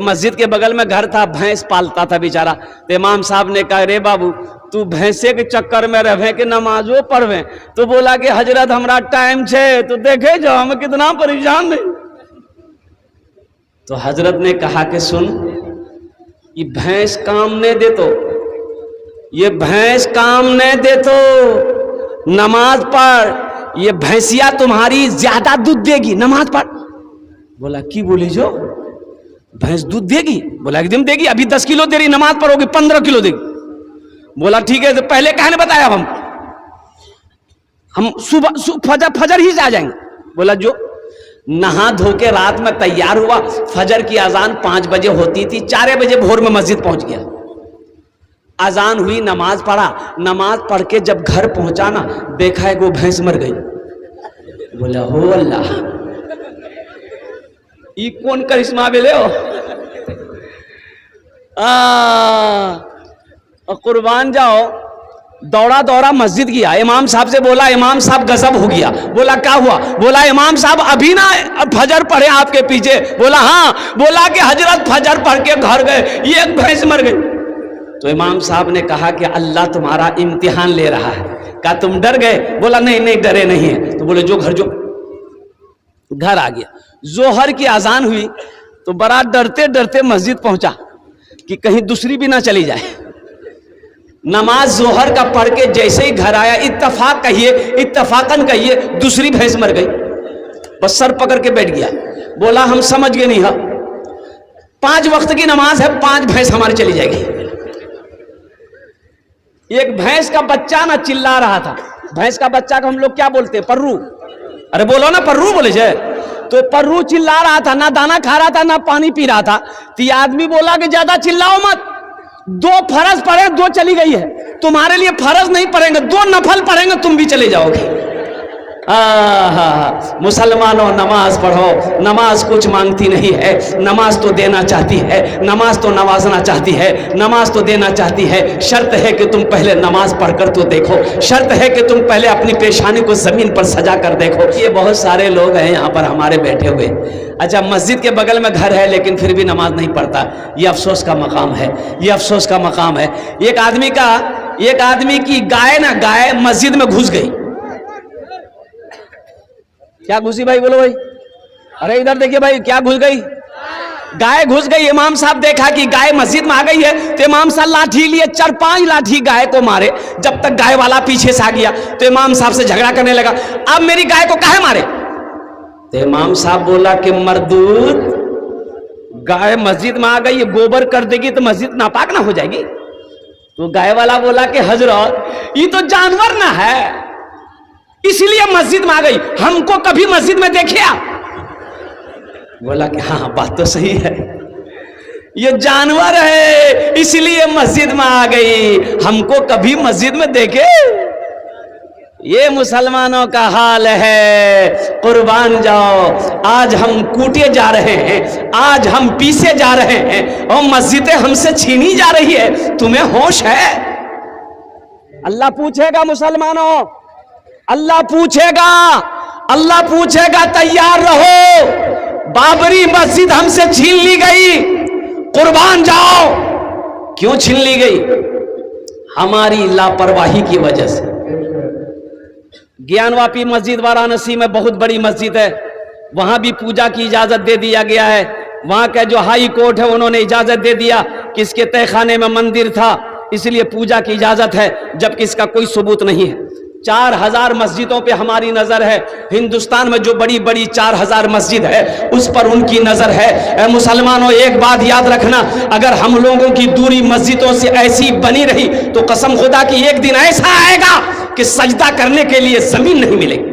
مسجد کے بغل میں گھر تھا, بھینس پالتا تھا بیچارہ. تو امام صاحب نے کہا رے بابو تو بھینسے کے چکر میں رہے کہ نمازوں پڑھویں. تو بولا کہ حضرت ہمارا ٹائم چھے تو دیکھے جو ہم کتنا پریشان نہیں. تو حضرت نے کہا کہ سن, یہ بھینس کام نہیں دے تو, یہ بھینس کام نہیں دے تو نماز پڑھ, یہ بھینسیا تمہاری زیادہ دودھ دے گی, نماز پڑھ. بولا کی بولی جو بھینس دودھ دے گی؟ بولا ایک دم دے گی, ابھی 10 کلو دے رہی, نماز پڑھو گی 15 کلو دے گی. بولا ٹھیک ہے, تو پہلے کہنے نے بتایا ہم صبح فجر ہی سے آ جائیں گے. بولا جو نہا دھو کے رات میں تیار ہوا, فجر کی اذان 5 بجے ہوتی تھی, 4 بجے بھور میں مسجد پہنچ گیا. اذان ہوئی, نماز پڑھا, نماز پڑھ کے جب گھر پہنچا نا, دیکھا ہے کہ وہ بھینس مر گئی. بولا ہو اللہ, یہ کون کرشمہ بلے ہو. قربان جاؤ, دوڑا مسجد گیا, امام صاحب سے بولا امام صاحب غضب ہو گیا. بولا کیا ہوا؟ بولا امام صاحب ابھی نا فجر پڑھے آپ کے پیچھے. بولا ہاں. بولا کہ حضرت فجر پڑھ کے گھر گئے, یہ ایک بھینس مر گئی. تو امام صاحب نے کہا کہ اللہ تمہارا امتحان لے رہا ہے. کہا تم ڈر گئے؟ بولا نہیں ڈرے نہیں ہیں. تو بولے جو گھر آ گیا. ظہر کی اذان ہوئی تو بڑا ڈرتے مسجد پہنچا کہ کہیں دوسری بھی نہ چلی جائے. نماز ظہر کا پڑھ کے جیسے ہی گھر آیا, اتفاقاً کہیے دوسری بھینس مر گئی. بس سر پکڑ کے بیٹھ گیا. بولا ہم سمجھ گئے نہیں, 5 وقت کی نماز ہے, 5 بھینس ہماری چلی جائے گی. ایک بھینس کا بچہ نہ چلا رہا تھا. بھینس کا بچہ کو ہم لوگ کیا بولتے ہیں؟ پرو. ارے بولو نا پرو بولے جائے. تو پرو چلا رہا تھا, نہ دانا کھا رہا تھا نہ پانی پی رہا تھا. تو یہ آدمی بولا کہ زیادہ چلاؤ مت, 2 فرض پڑھے 2 چلی گئی ہے, تمہارے لیے فرض نہیں پڑھیں گے, 2 نفل پڑھیں گے, تم بھی چلے جاؤ گے. مسلمانوں نماز پڑھو. نماز کچھ مانگتی نہیں ہے, نماز تو دینا چاہتی ہے, نماز تو نوازنا چاہتی ہے, نماز تو دینا چاہتی ہے. شرط ہے کہ تم پہلے نماز پڑھ کر تو دیکھو, شرط ہے کہ تم پہلے اپنی پیشانی کو زمین پر سجا کر دیکھو. یہ بہت سارے لوگ ہیں یہاں پر ہمارے بیٹھے ہوئے, اچھا مسجد کے بغل میں گھر ہے لیکن پھر بھی نماز نہیں پڑھتا. یہ افسوس کا مقام ہے, یہ افسوس کا مقام ہے. ایک آدمی کی گائے مسجد میں گھس گئی. کیا گھسی بھائی؟ بولو بھائی. ارے ادھر دیکھیے بھائی, کیا گھس گئی؟ گائے گھس گئی. امام صاحب دیکھا کہ گائے مسجد میں آ گئی ہے تو امام صاحب لاٹھی لیے, 4-5 لاٹھی گائے کو مارے. جب تک گائے والا پیچھے سے آ گیا تو امام صاحب سے جھگڑا کرنے لگا, اب میری گائے کو کاہے مارے؟ تو امام صاحب بولا کہ مردود, گائے مسجد میں آ گئی, یہ گوبر کر دے گی تو مسجد ناپاک نہ ہو جائے گی. تو گائے والا بولا کہ حضرت یہ تو جانور نہ ہے, اس لیے مسجد میں آ گئی, ہم کو کبھی مسجد میں دیکھے آپ؟ بولا کہ ہاں بات تو صحیح ہے, یہ جانور ہے اس لیے مسجد میں آ گئی, ہم کو کبھی مسجد میں دیکھے؟ یہ مسلمانوں کا حال ہے. قربان جاؤ, آج ہم کوٹے جا رہے ہیں, آج ہم پیسے جا رہے ہیں, اور مسجدیں ہم سے چھینی جا رہی ہے. تمہیں ہوش ہے؟ اللہ پوچھے گا مسلمانوں, اللہ پوچھے گا تیار رہو. بابری مسجد ہم سے چھین لی گئی, قربان جاؤ. کیوں چھین لی گئی؟ ہماری لاپرواہی کی وجہ سے. گیان واپی مسجد وارانسی میں بہت بڑی مسجد ہے, وہاں بھی پوجا کی اجازت دے دیا گیا ہے. وہاں کا جو ہائی کورٹ ہے انہوں نے اجازت دے دیا کہ اس کے تہہ خانے میں مندر تھا اس لیے پوجا کی اجازت ہے, جبکہ اس کا کوئی ثبوت نہیں ہے. 4000 مسجدوں پہ ہماری نظر ہے. ہندوستان میں جو بڑی 4000 مسجد ہے اس پر ان کی نظر ہے. اے مسلمانوں, ایک بات یاد رکھنا, اگر ہم لوگوں کی دوری مسجدوں سے ایسی بنی رہی تو قسم خدا کی ایک دن ایسا آئے گا کہ سجدہ کرنے کے لیے زمین نہیں ملے گی.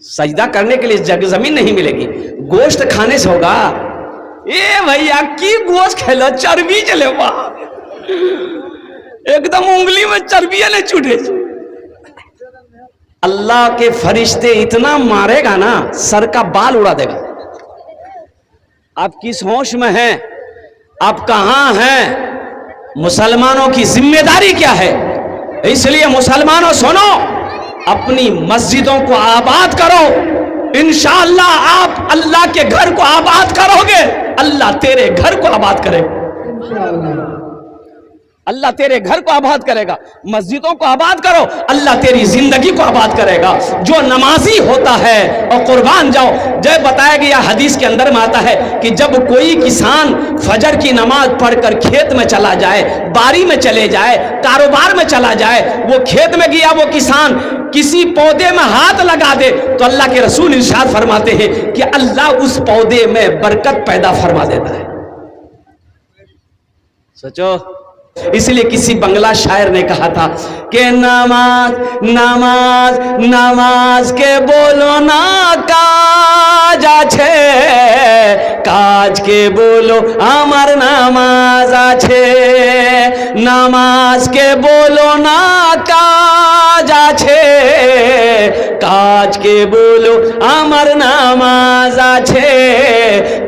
سجدہ کرنے کے لیے زمین نہیں ملے گی. گوشت کھانے سے ہوگا. اے بھیا کی گوشت کھیلو, چربی چلے وہاں, ایک دم انگلی میں چربیاں نہیں چھوٹے. اللہ کے فرشتے اتنا مارے گا نا, سر کا بال اڑا دے گا. آپ کس ہوش میں ہیں؟ آپ کہاں ہیں؟ مسلمانوں کی ذمہ داری کیا ہے؟ اس لیے مسلمانوں سنو, اپنی مسجدوں کو آباد کرو. انشاءاللہ آپ اللہ کے گھر کو آباد کرو گے, اللہ تیرے گھر کو آباد کرے گا، اللہ تیرے گھر کو آباد کرے گا، مسجدوں کو آباد کرو، اللہ تیری زندگی کو آباد کرے گا۔ جو نمازی ہوتا ہے، اور قربان جاؤ، جب بتایا گیا حدیث کے اندر میں آتا ہے کہ جب کوئی کسان فجر کی نماز پڑھ کر کھیت میں چلا جائے، باری میں چلے جائے، کاروبار میں چلا جائے، وہ کھیت میں گیا وہ کسان کسی پودے میں ہاتھ لگا دے تو اللہ کے رسول ارشاد فرماتے ہیں کہ اللہ اس پودے میں برکت پیدا فرما دیتا ہے۔ سوچو، اس لیے کسی بنگلہ شاعر نے کہا تھا کہ نماز نماز نماز کے بولو نا کاج آچھے، کاج کے بولو امر نماز آچھے، نماز کے بولو نا کاج آچھے، کاج کے بولو امر نماز آچھے،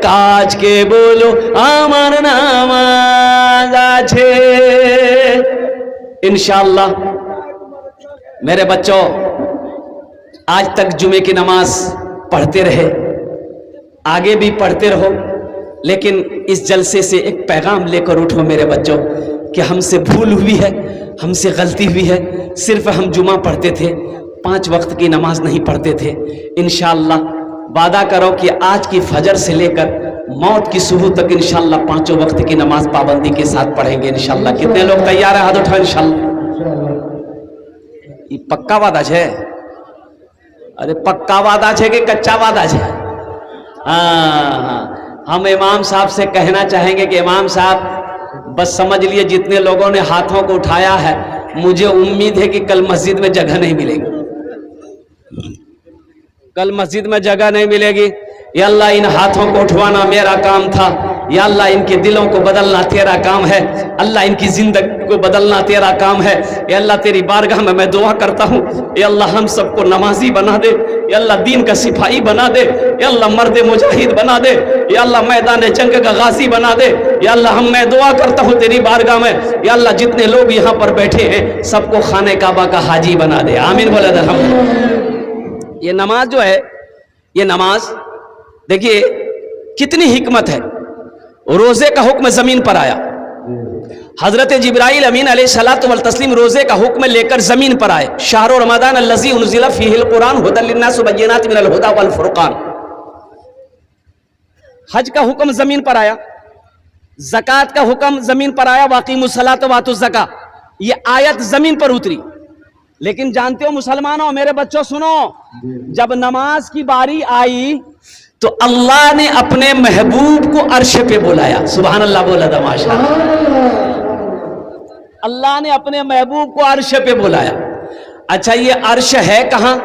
کاج کے بولو امر نماز آچھے۔ انشاءاللہ میرے بچوں، آج تک جمعے کی نماز پڑھتے رہے، آگے بھی پڑھتے رہو، لیکن اس جلسے سے ایک پیغام لے کر اٹھو میرے بچوں کہ ہم سے بھول ہوئی ہے، ہم سے غلطی ہوئی ہے، صرف ہم جمعہ پڑھتے تھے، 5 وقت کی نماز نہیں پڑھتے تھے۔ انشاءاللہ وعدہ کرو کہ آج کی فجر سے لے کر موت کی صبح تک انشاءاللہ 5 وقت کی نماز پابندی کے ساتھ پڑھیں گے انشاءاللہ۔ کتنے لوگ تیار ہیں؟ ہاتھ اٹھائیں انشاءاللہ۔ یہ پکا وعدہ ہے؟ ارے پکا وعدہ ہے کہ کچا وعدہ ہے؟ ہاں، ہم امام صاحب سے کہنا چاہیں گے کہ امام صاحب بس سمجھ لیے جتنے لوگوں نے ہاتھوں کو اٹھایا ہے، مجھے امید ہے کہ کل مسجد میں جگہ نہیں ملے گی، کل مسجد میں جگہ نہیں ملے گی۔ یا اللہ ان ہاتھوں کو اٹھوانا میرا کام تھا، یا اللہ ان کے دلوں کو بدلنا تیرا کام ہے، اللہ ان کی زندگی کو بدلنا تیرا کام ہے۔ یا اللہ تیری بارگاہ میں دعا کرتا ہوں، یا اللہ ہم سب کو نمازی بنا دے، یا اللہ دین کا سپاہی بنا دے، یا اللہ مرد مجاہد بنا دے، یا اللہ میدان جنگ کا غازی بنا دے۔ یا اللہ میں دعا کرتا ہوں تیری بارگاہ میں، یا اللہ جتنے لوگ یہاں پر بیٹھے ہیں سب کو خانہ کعبہ کا حاجی بنا دے، آمین بولے الحمد۔ یہ نماز جو ہے، یہ نماز دیکھیے کتنی حکمت ہے۔ روزے کا حکم زمین پر آیا، حضرت جبرائیل امین علیہ الصلوۃ والتسلیم روزے کا حکم لے کر زمین پر آئے۔ شہر رمضان الذی انزل فیہ القرآن ھدی للناس وبینات من الھدی والفرقان۔ حج کا حکم زمین پر آیا، زکوٰۃ کا حکم زمین پر آیا، واقیموا الصلاۃ وآتوا الزکاۃ، یہ آیت زمین پر اتری۔ لیکن جانتے ہو مسلمانوں، میرے بچوں سنو، جب نماز کی باری آئی تو اللہ نے اپنے محبوب کو عرش پہ بلایا۔ سبحان اللہ بولا تھا ماشاءاللہ۔ اللہ نے اپنے محبوب کو عرش پہ بلایا۔ اچھا یہ عرش ہے کہاں؟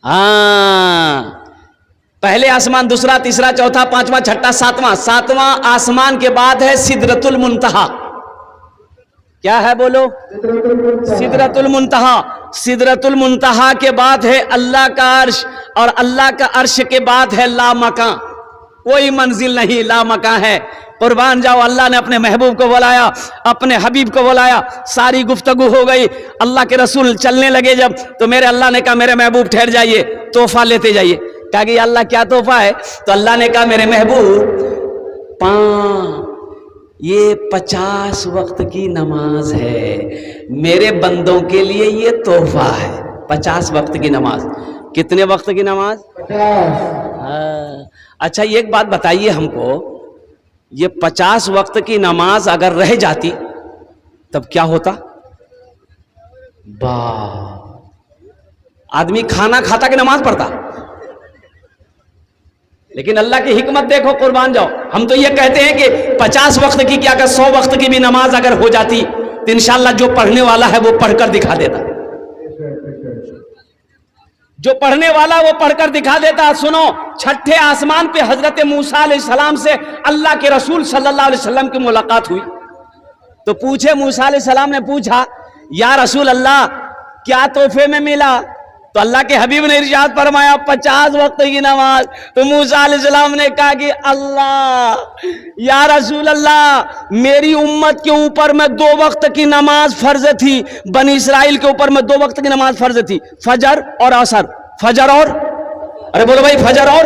ہاں، پہلے آسمان، دوسرا، تیسرا، چوتھا، پانچواں، چھٹا، ساتواں آسمان کے بعد ہے سدرۃ المنتہا۔ کیا ہے بولو؟ سدرۃ المنتہا۔ سدرۃ المنتہا کے بعد ہے اللہ کا عرش، اور اللہ کا عرش کے بعد ہے لا مکان، کوئی منزل نہیں، لا مکان ہے۔ قربان جاؤ، اللہ نے اپنے محبوب کو بلایا، اپنے حبیب کو بلایا، ساری گفتگو ہو گئی، اللہ کے رسول چلنے لگے جب، تو میرے اللہ نے کہا میرے محبوب ٹھہر جائیے، تحفہ لیتے جائیے۔ کہا کہ اللہ کیا تحفہ ہے؟ تو اللہ نے کہا میرے محبوب یہ 50 وقت کی نماز ہے، میرے بندوں کے لیے یہ تحفہ ہے، 50 وقت کی نماز۔ کتنے وقت کی نماز؟ 50۔ اچھا یہ ایک بات بتائیے ہم کو، یہ 50 وقت کی نماز اگر رہ جاتی تب کیا ہوتا؟ آدمی کھانا کھاتا کہ نماز پڑھتا؟ لیکن اللہ کی حکمت دیکھو، قربان جاؤ، ہم تو یہ کہتے ہیں کہ 50 وقت کی کیا کہ 100 وقت کی بھی نماز اگر ہو جاتی تو انشاءاللہ جو پڑھنے والا ہے وہ پڑھ کر دکھا دیتا، جو پڑھنے والا وہ پڑھ کر دکھا دیتا۔ سنو، چھٹے آسمان پہ حضرت موسیٰ علیہ السلام سے اللہ کے رسول صلی اللہ علیہ وسلم کی ملاقات ہوئی، تو پوچھے موسیٰ علیہ السلام نے پوچھا یا رسول اللہ کیا تحفے میں ملا؟ تو اللہ کے حبیب نے ارشاد فرمایا 50 وقت کی نماز۔ تو موسیٰ علیہ السلام نے کہا کہ اللہ یا رسول اللہ، میری امت کے اوپر میں 2 وقت کی نماز فرض تھی، بنی اسرائیل کے اوپر میں 2 وقت کی نماز فرض تھی، فجر اور عصر۔ فجر اور، ارے بولو بھائی، فجر اور